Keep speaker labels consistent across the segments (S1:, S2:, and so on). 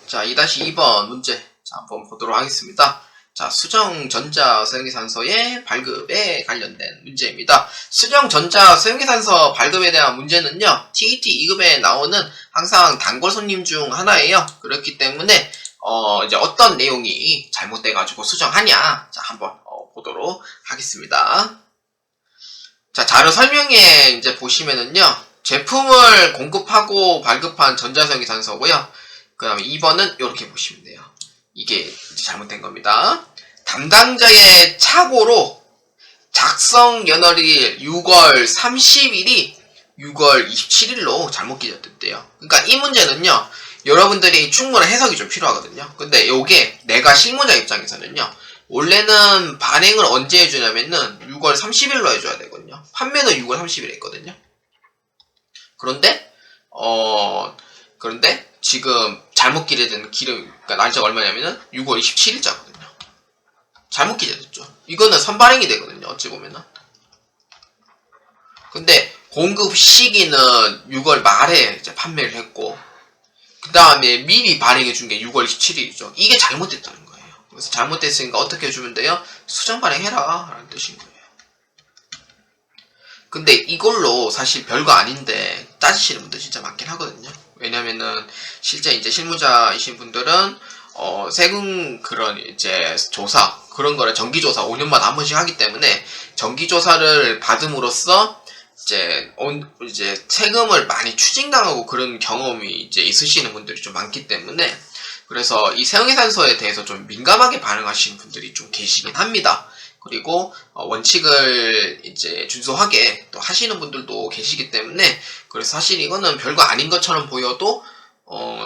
S1: 자, 2-2번 문제. 자, 한번 보도록 하겠습니다. 자, 수정전자 소형기산소의 발급에 관련된 문제입니다. 수정전자 소형기산소 발급에 대한 문제는요, TET 2급에 나오는 항상 단골 손님 중 하나예요. 그렇기 때문에, 이제 어떤 내용이 잘못돼가지고 수정하냐. 자, 한번 보도록 하겠습니다. 자, 자료 설명에 이제 보시면은요, 제품을 공급하고 발급한 전자소형기산소고요. 그 다음에 2번은 이렇게 보시면 돼요. 이게 잘못된 겁니다. 담당자의 착오로 작성 연월일 6월 30일이 6월 27일로 잘못 기재됐대요. 그러니까 이 문제는요, 여러분들이 충분한 해석이 좀 필요하거든요. 근데 요게 내가 실무자 입장에서는요, 원래는 발행을 언제 해주냐면은 6월 30일로 해줘야 되거든요. 판매는 6월 30일에 있거든요. 그런데 지금 잘못 기재된 그러니까 날짜가 얼마냐면은 6월 27일자거든요. 잘못 기재됐죠. 이거는 선발행이 되거든요. 어찌 보면은. 근데 공급 시기는 6월 말에 이제 판매를 했고, 그 다음에 미리 발행해 준 게 6월 27일이죠. 이게 잘못됐다는 거예요. 그래서 잘못됐으니까 어떻게 해주면 돼요? 수정 발행해라 라는 뜻인 거예요. 근데 이걸로 사실 별거 아닌데 따지시는 분들 진짜 많긴 하거든요. 왜냐면은 실제 이제 실무자이신 분들은 세금 그런 이제 조사 그런 거를 정기조사 5년마다 한 번씩 하기 때문에 정기조사를 받음으로써 이제 세금을 많이 추징당하고 그런 경험이 이제 있으시는 분들이 좀 많기 때문에, 그래서 이 소형기산소에 대해서 좀 민감하게 반응하시는 분들이 좀 계시긴 합니다. 그리고 원칙을 이제 준수하게 또 하시는 분들도 계시기 때문에, 그래서 사실 이거는 별거 아닌 것처럼 보여도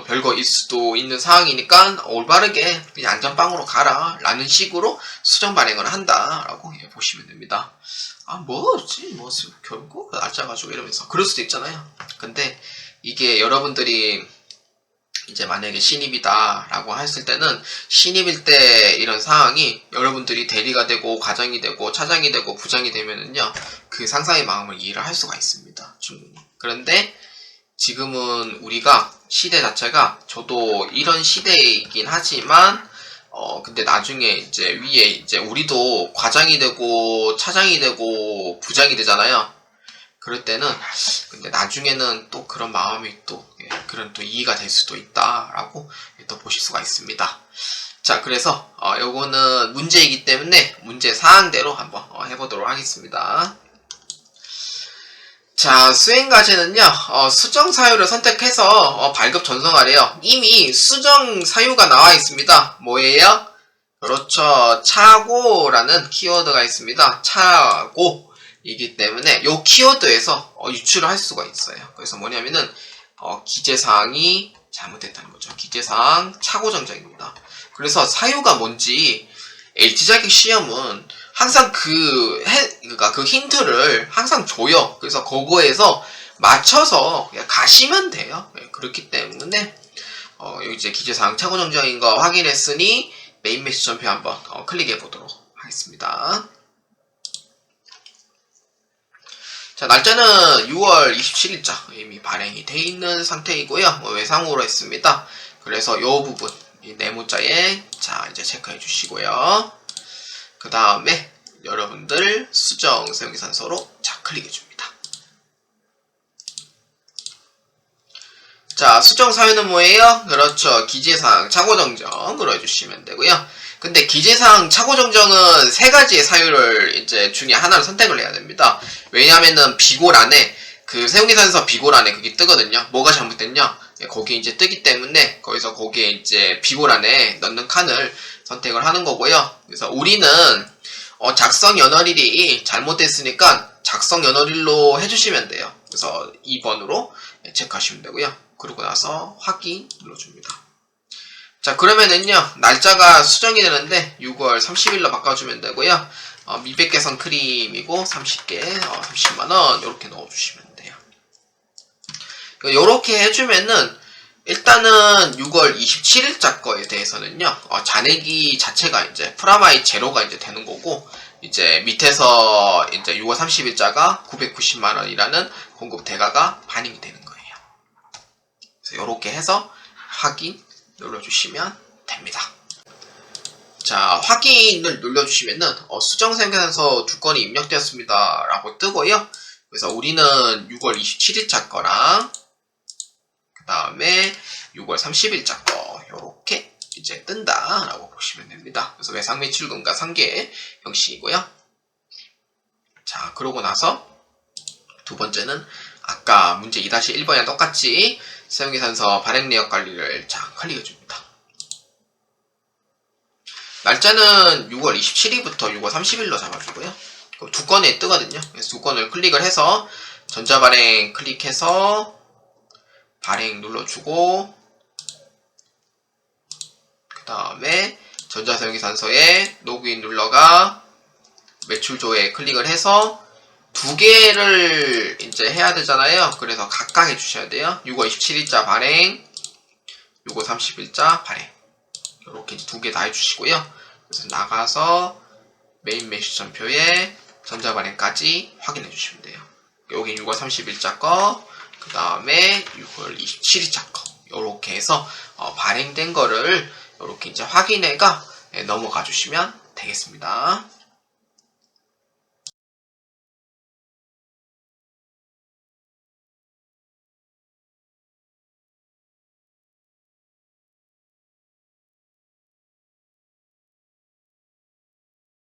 S1: 별거일 수도 있는 상황이니까 올바르게 그냥 안전빵으로 가라 라는 식으로 수정 발행을 한다 라고 보시면 됩니다. 결국 날짜 가지고 이러면서 그럴 수도 있잖아요. 근데 이게 여러분들이 이제 만약에 신입이다 라고 했을 때는, 신입일 때 이런 상황이 여러분들이 대리가 되고 과장이 되고 차장이 되고 부장이 되면은요, 그 상사의 마음을 이해를 할 수가 있습니다. 충분히. 그런데 지금은 우리가 시대 자체가, 저도 이런 시대이긴 하지만 근데 나중에 이제 위에 이제 우리도 과장이 되고 차장이 되고 부장이 되잖아요. 그럴 때는 근데 나중에는 또 그런 마음이 또 그런 또 이해가 될 수도 있다라고 또 보실 수가 있습니다. 자, 그래서 요거는 문제이기 때문에 문제 사항대로 한번 해보도록 하겠습니다. 자, 수행과제는요, 수정 사유를 선택해서 발급 전송하래요. 이미 수정 사유가 나와 있습니다. 뭐예요? 그렇죠. 차고라는 키워드가 있습니다. 차고이기 때문에 요 키워드에서 유출을 할 수가 있어요. 그래서 뭐냐면은 기재사항이 잘못됐다는 거죠. 기재사항 차고 정정입니다. 그래서 사유가 뭔지 LG자격 시험은 항상 그러니까 그 힌트를 항상 줘요. 그래서 그거에서 맞춰서 그냥 가시면 돼요. 그렇기 때문에 여기 이제 기재사항 차고 정정인 거 확인했으니 메인 메시지 전표 한번 클릭해 보도록 하겠습니다. 자, 날짜는 6월 27일자 이미 발행이 돼 있는 상태이고요. 외상으로 했습니다. 그래서 이 부분, 이 네모자에 자 이제 체크해 주시고요. 그 다음에 여러분들 수정 소형기산소로 자 클릭해 줍니다. 자, 수정 사유는 뭐예요? 그렇죠. 기재사항 차고정정으로 해주시면 되고요. 근데 기재사항 차고정정은 세 가지의 사유를 이제 중에 하나를 선택을 해야 됩니다. 왜냐면은 비고란에 그 소형기산소 비고란에 그게 뜨거든요. 뭐가 잘못됐냐? 거기에 이제 뜨기 때문에 거기서 거기에 이제 비고란에 넣는 칸을 선택을 하는 거고요. 그래서 우리는 작성 연월일이 잘못됐으니까 작성 연월일로 해주시면 돼요. 그래서 2번으로 체크하시면 되고요. 그러고 나서 확인 눌러줍니다. 자, 그러면은요, 날짜가 수정이 되는데 6월 30일로 바꿔주면 되고요. 미백 개선 크림이고 30개 30만원 이렇게 넣어주시면 돼요. 이렇게 해주면은 일단은 6월 27일자 거에 대해서는요, 잔액이 자체가 이제 프라마이 제로가 이제 되는 거고, 이제 밑에서 이제 6월 30일자가 990만원이라는 공급 대가가 반영이 되는 거예요. 그래서 이렇게 해서 확인 눌러주시면 됩니다. 자, 확인을 눌러주시면은 수정 사용계산서 두 건이 입력되었습니다 라고 뜨고요. 그래서 우리는 6월 27일자 거랑 그 다음에 6월 30일자 거 요렇게 이제 뜬다 라고 보시면 됩니다. 그래서 외상 매출금과 상계 형식이고요. 자, 그러고 나서 두 번째는 아까 문제 2-1번이랑 똑같이 사용계산서 발행 내역 관리를 자 클릭해 줍니다. 날짜는 6월 27일부터 6월 30일로 잡아주고요. 두 건에 뜨거든요. 그래서 두 건을 클릭을 해서 전자발행 클릭해서 발행 눌러주고 그 다음에 전자사용계산서에 로그인 눌러가 매출조에 클릭을 해서 두 개를 이제 해야 되잖아요. 그래서 각각 해주셔야 돼요. 6월 27일자 발행, 6월 30일자 발행. 이렇게 두 개 다 해주시고요. 그래서 나가서 메인 매수전표에 전자발행까지 확인해 주시면 돼요. 여기 6월 30일자 거, 그 다음에 6월 27일자 거. 이렇게 해서 발행된 거를 이렇게 이제 확인해가 넘어가 주시면 되겠습니다.